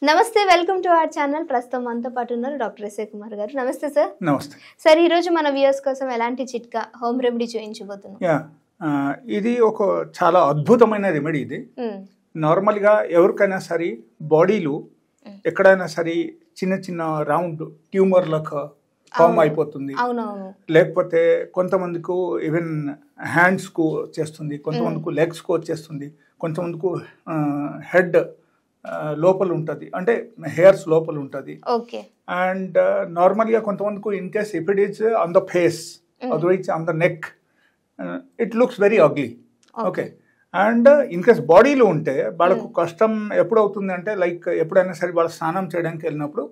నమస్తే, welcome to our channel. ప్రస్తుతం మనతో పాటు ఉన్నారు డాక్టర్ ఎస్ఏ కుమార్ గారు. నమస్తే సార్. నమస్తే సార్, ఈ రోజు మన వ్యూయర్స్ కోసం ఎలాంటి చిట్కా హోమ్ రెమెడీ చూపించబోతున్నాం? ఇది ఒక చాలా అద్భుతమైన రెమెడీ. ఇది నార్మల్గా ఎవరికైనా సరే బాడీలో ఎక్కడైనా సరే చిన్న చిన్న రౌండ్ ట్యూమర్ లకు ఫామ్ అయిపోతుంది. లేకపోతే కొంతమందికి ఈవెన్ హ్యాండ్స్ కు వచ్చేస్తుంది, కొంతమందికి లెగ్స్ కు వచ్చేస్తుంది, కొంతమందికి హెడ్ లోపల ఉంటుంది, అంటే హెయిర్స్ లోపల ఉంటుంది. అండ్ నార్మల్గా కొంతమందికి in case if it is on the face, otherwise on the neck, it looks very ugly. Okay. And in case బాడీలో ఉంటే వాళ్ళకు కష్టం ఎప్పుడు అవుతుంది అంటే, లైక్ ఎప్పుడైనా సరే వాళ్ళు స్నానం చేయడానికి వెళ్ళినప్పుడు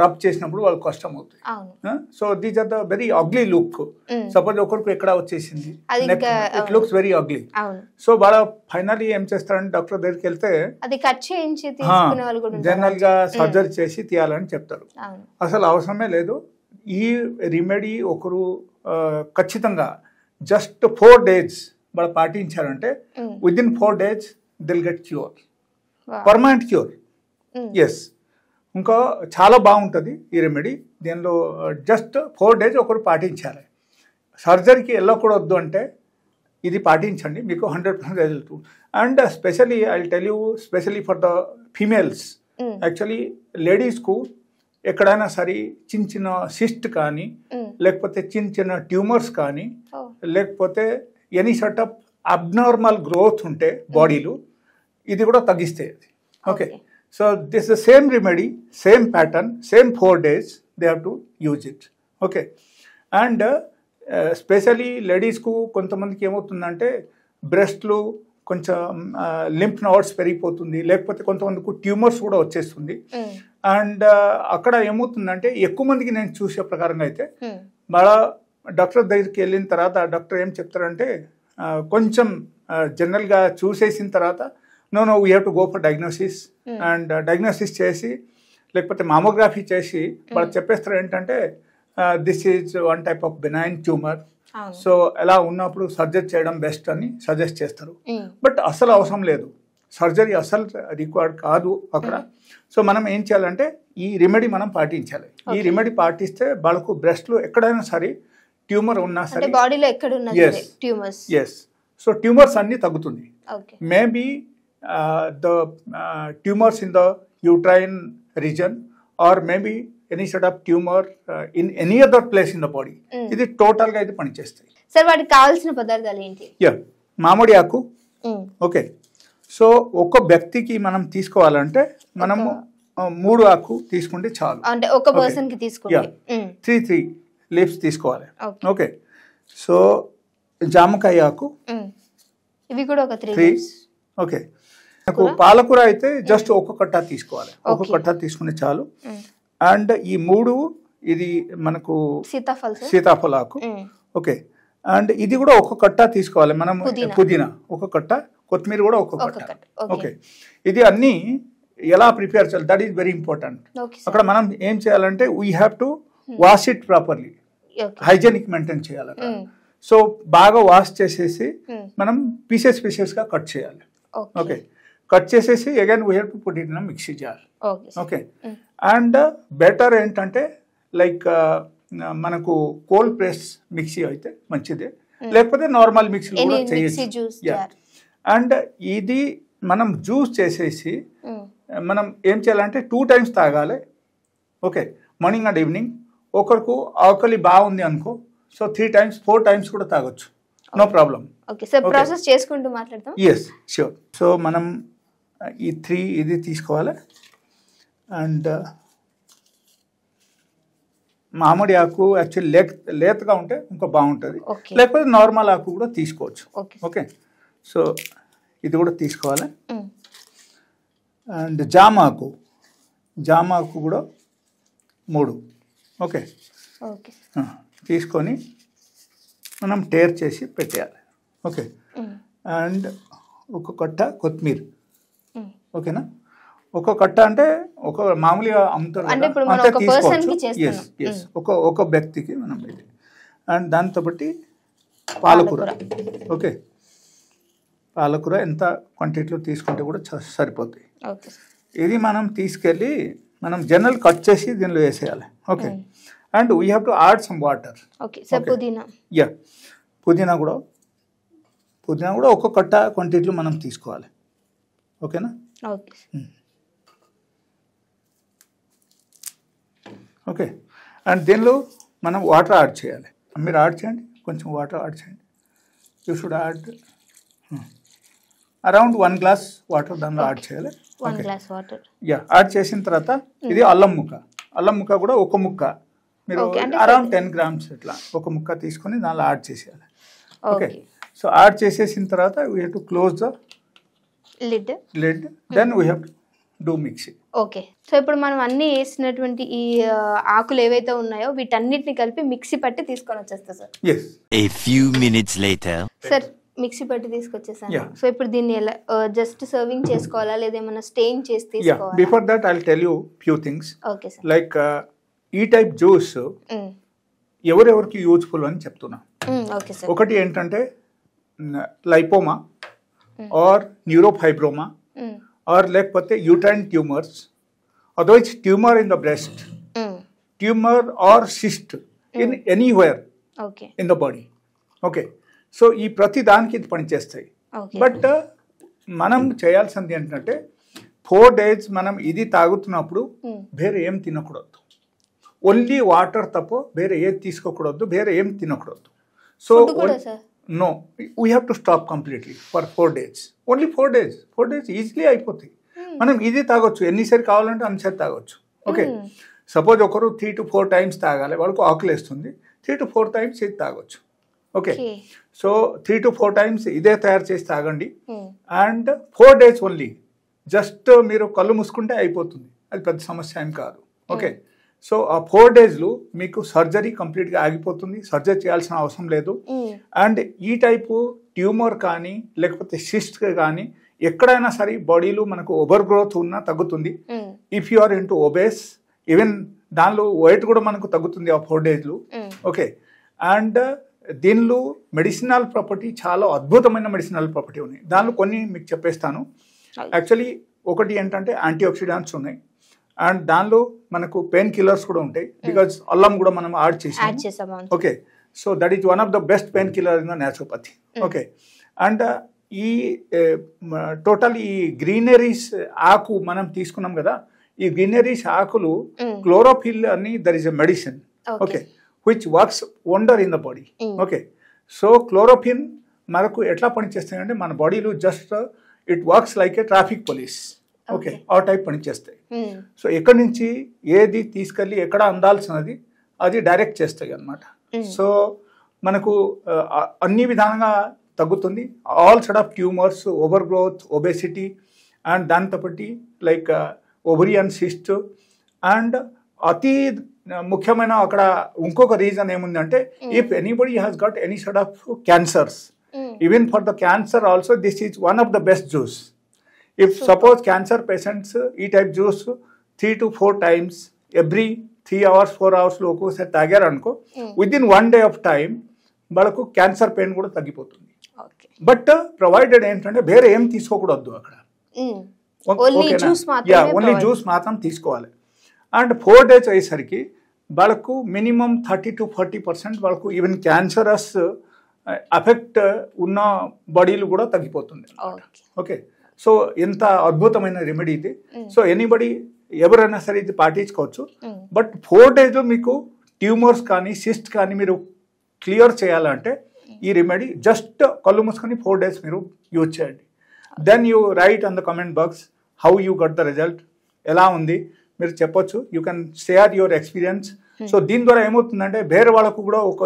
రబ్ చేసినప్పుడు వాళ్ళకి కష్టం అవుతుంది. So these are the very ugly look. Suppose ఒకరికి ఎక్కడ వచ్చేసింది, it looks very ugly. So వాళ్ళ ఫైనల్లీ ఏం చేస్తారంటే డాక్టర్ దగ్గరికి వెళ్తే జనరల్ గా సర్జరీ చేసి తీయాలని చెప్తారు. అసలు అవసరమే లేదు. ఈ రెమెడీ ఒకరు ఖచ్చితంగా జస్ట్ 4 days వాళ్ళు పాటించారంటే within 4 days they'll get cure, permanent cure. Yes, ఇంకా చాలా బాగుంటుంది ఈ రెమెడీ. దీనిలో జస్ట్ 4 days ఒకరు పాటించాలి. సర్జరీకి వెళ్ళకూడదు అంటే ఇది పాటించండి, మీకు 100% result. And specially I will tell you, specially for the females, actually లేడీస్కు ఎక్కడైనా సరే చిన్న చిన్న సిస్ట్ కానీ, లేకపోతే చిన్న చిన్న ట్యూమర్స్ కానీ, లేకపోతే any sort of abnormal growth ఉంటే బాడీలో, ఇది కూడా తగ్గిస్తాయి. Okay. So this the same remedy, same pattern, same 4 days they have to use it. Okay. And specially లేడీస్కు కొంతమందికి ఏమవుతుందంటే బ్రెస్ట్లు కొంచెం లింఫ్ నోడ్స్ పెరిగిపోతుంది, లేకపోతే కొంతమందికి ట్యూమర్స్ కూడా వచ్చేస్తుంది. అండ్ అక్కడ ఏమవుతుందంటే ఎక్కువ మందికి నేను చూసే ప్రకారంగా అయితే వాళ్ళ డాక్టర్ దగ్గరికి వెళ్ళిన తర్వాత డాక్టర్ ఏం చెప్తారంటే, కొంచెం జనరల్గా చూసేసిన తర్వాత no we have to go for diagnosis. And diagnosis చేసి లేకపోతే మామోగ్రఫీ చేసి వాళ్ళు చెప్పేస్తారు ఏంటంటే this is one type of benign tumour. So ఎలా ఉన్నప్పుడు సర్జరీ చేయడం బెస్ట్ అని సజెస్ట్ చేస్తారు. బట్ అసలు అవసరం లేదు, సర్జరీ అసలు రిక్వైర్డ్ కాదు అక్కడ. సో మనం ఏం చేయాలంటే ఈ రెమెడీ మనం పాటించాలి. ఈ రెమెడీ పాటిస్తే వాళ్ళకు బ్రెస్ట్లో ఎక్కడైనా సరే ట్యూమర్ ఉన్నా సరే, బాడీలో ఎక్కడ ఉన్నా ట్యూమర్స్, ఎస్, సో ట్యూమర్స్ అన్ని తగ్గుతుంది. Maybe the tumours in the uterine reason or maybe any sort of tumour in any other place in the body, ఇది టోటల్ గా ఇది పనిచేస్తాయి. సార్, వాటికి కావాల్సిన పదార్థాలు ఏంటి? మామిడి ఆకు. ఓకే. సో ఒక వ్యక్తికి మనం తీసుకోవాలంటే మనము 3 ఆకు తీసుకుంటే చాలు, అంటే ఒక పర్సన్ కి తీసుకోవాలి. 3 లీవ్స్ తీసుకోవాలి. ఓకే. సో జామకాయ ఆకు, ఇవి కూడా ఒక 3. ఓకే. నాకు పాలకూర అయితే జస్ట్ ఒక కట్ట తీసుకోవాలి, ఒక కట్ట తీసుకుంటే చాలు. అండ్ ఈ 3 ఇది మనకు సీతాఫల ఆకు. ఓకే. అండ్ ఇది కూడా ఒక కట్ట తీసుకోవాలి మనం, పుదీనా ఒక కట్ట, కొత్తిమీర కూడా ఒక కట్ట. ఓకే. ఇది అన్ని ఎలా ప్రిపేర్ చేయాలి, దట్ ఈస్ వెరీ ఇంపార్టెంట్. అక్కడ మనం ఏం చేయాలంటే we have to wash it properly, hygienic maintain చేయాలి. సో బాగా వాష్ చేసేసి మనం పీసెస్ గా కట్ చేయాలి. ఓకే. కట్ చేసేసి again we have to put it in mixie jar. Okay. And better ఏంటంటే లైక్ మనకు కోల్డ్ ప్రెస్ మిక్సీ అయితే మంచిదే, లేకపోతే నార్మల్ మిక్సీ కూడా చేయొచ్చు. అండ్ ఇది మనం జ్యూస్ చేసేసి మనం ఏం చేయాలంటే 2 times తాగాలి. ఓకే. Morning and evening. ఒకరికి ఆకలి బాగుంది అనుకో, సో 3 times 4 times కూడా తాగొచ్చు, నో ప్రాబ్లం. ప్రాసెస్ చేసుకుంటూ మాట్లాడతాం. Yes, sure. సో మనం ఈ 3 ఇది తీసుకోవాలి. అండ్ మామిడి ఆకు యాక్చువల్లీ లేతగా ఉంటే ఇంకా బాగుంటుంది, లేకపోతే నార్మల్ ఆకు కూడా తీసుకోవచ్చు. ఓకే. సో ఇది కూడా తీసుకోవాలి. అండ్ జామ ఆకు కూడా 3. ఓకే. తీసుకొని మనం టేర్ చేసి పెట్టేయాలి. ఓకే. అండ్ ఒక కట్ట కొత్తిమీర. ఓకేనా? ఒక కట్ట అంటే ఒక మామూలుగా అమ్ముతారు, అంతే తీసుకోవచ్చు. ఎస్, ఒక వ్యక్తికి మనం ఇది. అండ్ దాంతో బట్టి పాలకూర. ఓకే. పాలకూర ఎంత క్వాంటిటీలో తీసుకుంటే కూడా సరిపోతాయి. ఇది మనం తీసుకెళ్ళి మనం జనరల్ కట్ చేసి దీనిలో వేసేయాలి. Okay, and we have to add some water. Okay sir, పుదీనా. యా, పుదీనా కూడా ఒక కట్ట క్వాంటిటీలో మనం తీసుకోవాలి. ఓకేనా? ఓకే. ఓకే, అండ్ దీనిలో మనం వాటర్ యాడ్ చేయాలి. మీరు యాడ్ చేయండి, కొంచెం వాటర్ యాడ్ చేయండి. You should add around 1 glass water దానిలో యాడ్ చేయాలి. 1 గ్లాస్ వాటర్. యా, యాడ్ చేసిన తర్వాత ఇది అల్లం ముక్క కూడా ఒక ముక్క మీరు అరౌండ్ 10 గ్రామ్స్ ఇట్లా ఒక ముక్క తీసుకొని దానిలో యాడ్ చేసేయాలి. ఓకే, సో యాడ్ చేసేసిన తర్వాత we have to close the lid then we have to do mixing. Okay, so ఇప్పుడు మనం అన్ని వేసినటువంటి ఈ ఆకులు ఏవైతే ఉన్నాయో వీటన్నిటిని కలిపి మిక్సీ పట్టి తీసుకొని వచ్చేస్తా sir. yes, a few minutes later sir mixie పట్టి తీసుకొచ్చేసాను. సో ఇప్పుడు దీన్ని ఎలా జస్ట్ సర్వింగ్ చేసుకోవాలా లేదా ఏమైనా స్టెయిన్ చేసి తీసుకోవాలా? Before that I will tell you few things. Okay sir. Like ఈ టైప్ జ్యూస్ ఎవరెవరికి యూజ్ఫుల్ అని చెప్తున్నా. Okay sir. ఒకటి ఏంటంటే లైపోమా ఆర్ న్యూరోఫైబ్రోమా ఆర్ లేకపోతే uterine tumours, otherwise tumour in the breast, tumour or cyst in anywhere in the body. Okay, so ఈ ప్రతి దానికి ఇది పనిచేస్తాయి. బట్ మనం చేయాల్సింది ఏంటంటే 4 days మనం ఇది తాగుతున్నప్పుడు వేరే ఏం తినకూడదు. ఓన్లీ వాటర్ తప్ప వేరే ఏది తీసుకోకూడదు, వేరే ఏం తినకూడదు. So no, we have to stop completely for 4 days. Only 4 days. 4 days easily అయిపోతాయి. మనం ఇది తాగొచ్చు, ఎన్నిసారి కావాలంటే అన్నిసారి తాగొచ్చు. ఓకే, సపోజ్ ఒకరు 3 to 4 times తాగాలి, వాళ్ళకు ఆకలి వేస్తుంది, 3 to 4 times ఇది తాగొచ్చు. ఓకే, సో 3 to 4 times ఇదే తయారు చేసి తాగండి. And 4 days only. జస్ట్ మీరు కళ్ళు మూసుకుంటే అయిపోతుంది, అది పెద్ద సమస్య ఏం కాదు. ఓకే, సో ఆ 4 daysలో మీకు సర్జరీ కంప్లీట్గా ఆగిపోతుంది, సర్జరీ చేయాల్సిన అవసరం లేదు. అండ్ ఈ టైపు ట్యూమర్ కానీ లేకపోతే సిస్ట్ కానీ ఎక్కడైనా సరే బాడీలో మనకు ఓవర్ గ్రోత్ ఉన్నా తగ్గుతుంది. If you are into obese, even దానిలో వెయిట్ కూడా మనకు తగ్గుతుంది ఆ 4 daysలో. ఓకే, అండ్ దీనిలో మెడిసినల్ ప్రాపర్టీ, చాలా అద్భుతమైన మెడిసినల్ ప్రాపర్టీ ఉన్నాయి. దానిలో కొన్ని మీకు చెప్పేస్తాను. యాక్చువల్లీ ఒకటి ఏంటంటే యాంటీ ఆక్సిడెంట్స్ ఉన్నాయి, అండ్ దానిలో మనకు పెయిన్ కిల్లర్స్ కూడా ఉంటాయి, బికాజ్ అల్లం కూడా మనం యాడ్ చేసాము. Okay, so that is one of the best pain killer in the naturopathy. Okay, and ఈ టోటల్ ఈ గ్రీనరీస్ ఆకు మనం తీసుకున్నాం కదా, ఈ గ్రీనరీస్ ఆకులు క్లోరోఫిల్ అని there is a medicine. Okay, which works wonder in the body. Okay, so chlorophyll మనకు ఎట్లా పనిచేస్తాయంటే మన బాడీలో just it works like a traffic police. Okay, ఆ టైప్ పనిచేస్తాయి. సో ఎక్కడి నుంచి ఏది తీసుకెళ్ళి ఎక్కడ అందాల్సినది అది డైరెక్ట్ చేస్తాయి అన్నమాట. సో మనకు అన్ని విధానంగా తగ్గుతుంది. All side of tumours, over growth, obesity, and దాంతో పాటు లైక్ ఓవరియన్ సిస్ట్. అండ్ అతి ముఖ్యమైన అక్కడ ఇంకొక రీజన్ ఏముందంటే, if anybody has got any side of cancers, even for the cancer also this is one of the best juice. If suppose cancer patients ఈ type juice 3 to 4 times every 3 hours 4 hours లో ఒక్కోసారి తాగారు అనుకో, within 1 day of time వాళ్ళకు cancer pain కూడా తగ్గిపోతుంది. But provided ఏంటంటే వేరే ఏం తీసుకోకూడదు అక్కడ, ఓన్లీ జ్యూస్ మాత్రం తీసుకోవాలి. అండ్ 4 days అయ్యేసరికి వాళ్ళకు మినిమం 30 to 40% వాళ్ళకు ఈవెన్ క్యాన్సరస్ ఎఫెక్ట్ ఉన్న బాడీలు కూడా తగ్గిపోతుంది. ఓకే, సో ఎంత అద్భుతమైన రెమెడీ ఇది. సో ఎనీబడి ఎవరైనా సరే ఇది పాటించుకోవచ్చు. బట్ 4 days మీకు ట్యూమర్స్ కానీ సిస్ట్ కానీ మీరు క్లియర్ చేయాలంటే ఈ రెమెడీ జస్ట్ కళ్ళు మూసుకొని 4 days మీరు యూజ్ చేయండి. Then you write on the comment box how you got the result, ఎలా ఉంది మీరు చెప్పొచ్చు. You can share your experience. So దీని ద్వారా ఏమవుతుందంటే వేరే వాళ్ళకు కూడా ఒక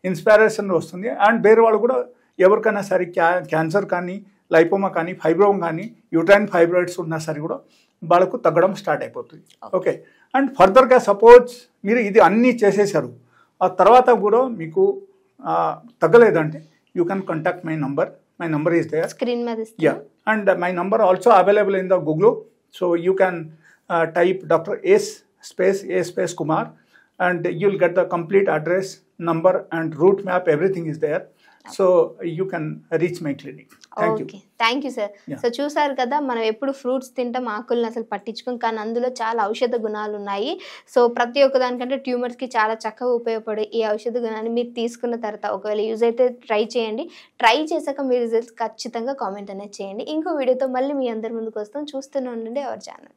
ఇన్స్పిరేషన్ వస్తుంది. అండ్ వేరే వాళ్ళు కూడా ఎవరికైనా సరే క్యాన్సర్ కానీ లైపోమా కానీ ఫైబ్రోమ్ కానీ యూట్రైన్ ఫైబ్రాయిడ్స్ ఉన్నా సరే కూడా వాళ్ళకు తగ్గడం స్టార్ట్ అయిపోతుంది. ఓకే, అండ్ ఫర్దర్గా సపోజ్ మీరు ఇది అన్నీ చేసేసారు, ఆ తర్వాత కూడా మీకు తగ్గలేదంటే you can contact my number is there screen మీద. Yeah, and my number also available in the Google. So you can type Dr. A. Kumar and you'll get the complete address, number and route map, everything is there. So you can reach my clinic. Okay, thank you sir. So చూసారు కదా, మనం ఎప్పుడు fruits తింటాం, ఆకులను అసలు పట్టించుకోం, కానీ అందులో చాలా ఔషధ గుణాలు ఉన్నాయి. సో ప్రతి ఒక్క దానికంటే ట్యూమర్స్కి చాలా చక్కగా ఉపయోగపడే ఈ ఔషధ గుణాన్ని మీరు తీసుకున్న తర్వాత ఒకవేళ యూజ్ అయితే ట్రై చేయండి. ట్రై చేశాక మీ రిజల్ట్స్ ఖచ్చితంగా కామెంట్ అనేది చేయండి. ఇంకో వీడియోతో మళ్ళీ మీ అందరి ముందుకు వస్తాం. చూస్తూనే ఉండండి అవర్ ఛానల్.